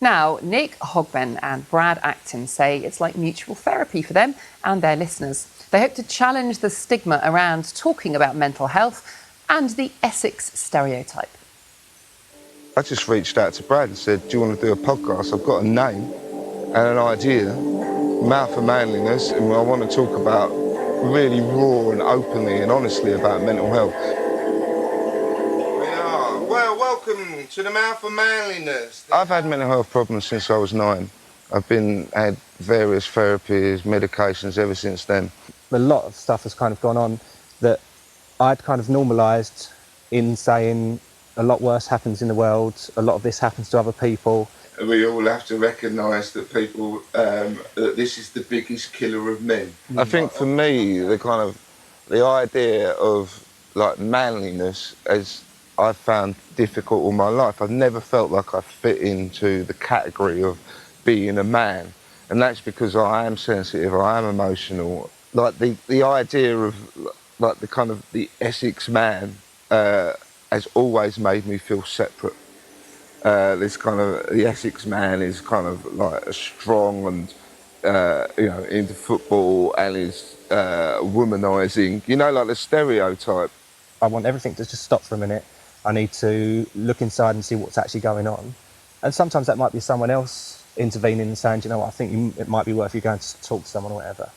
Now, Nick Hogben and Brad Acton say it's like mutual therapy for them and their listeners. They hope to challenge the stigma around talking about mental health and the Essex stereotype. I just reached out to Brad and said, do you want to do a podcast? I've got a name and an idea, Mouth of Manliness, and I want to talk about really raw and openly and honestly about mental health. We are. Well, welcome to the Mouth of Manliness. I've had mental health problems since I was 9. I've had various therapies, medications ever since then. A lot of stuff has kind of gone on that I'd kind of normalised in saying a lot worse happens in the world, a lot of this happens to other people. We all have to recognise that people, that this is the biggest killer of men. I think for me, the idea of like manliness, as I've found difficult all my life. I've never felt like I fit into the category of being a man. And that's because I am sensitive, I am emotional. Like the idea of like the Essex man has always made me feel separate. The Essex man is kind of like a strong and into football and is womanising, like the stereotype. I want everything to just stop for a minute. I need to look inside and see what's actually going on. And sometimes that might be someone else intervening and saying, you know what, I think it might be worth you going to talk to someone or whatever.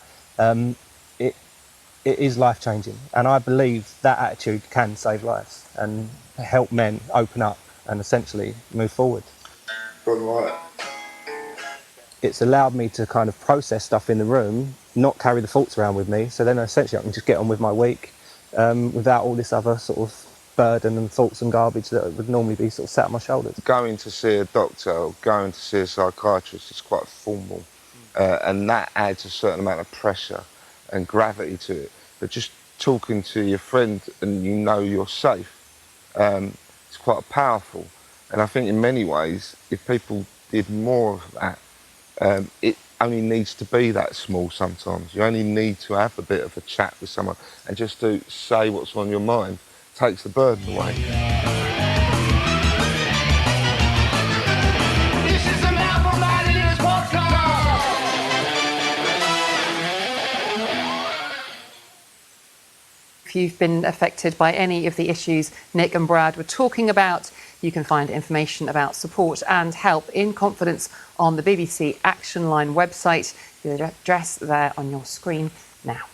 It is life-changing, and I believe that attitude can save lives and help men open up and essentially move forward. Right. It's allowed me to kind of process stuff in the room, not carry the thoughts around with me, so then essentially I can just get on with my week without all this other sort of burden and thoughts and garbage that would normally be sort of sat on my shoulders. Going to see a doctor or going to see a psychiatrist is quite formal, and that adds a certain amount of pressure and gravity to it. But just talking to your friend and you're safe, it's quite powerful. And I think in many ways, if people did more of that, it only needs to be that small sometimes. You only need to have a bit of a chat with someone and just to say what's on your mind takes the burden away. This is the Mouth of Manliness podcast! If you've been affected by any of the issues Nick and Brad were talking about, you can find information about support and help in confidence on the BBC Action Line website. The address there on your screen now.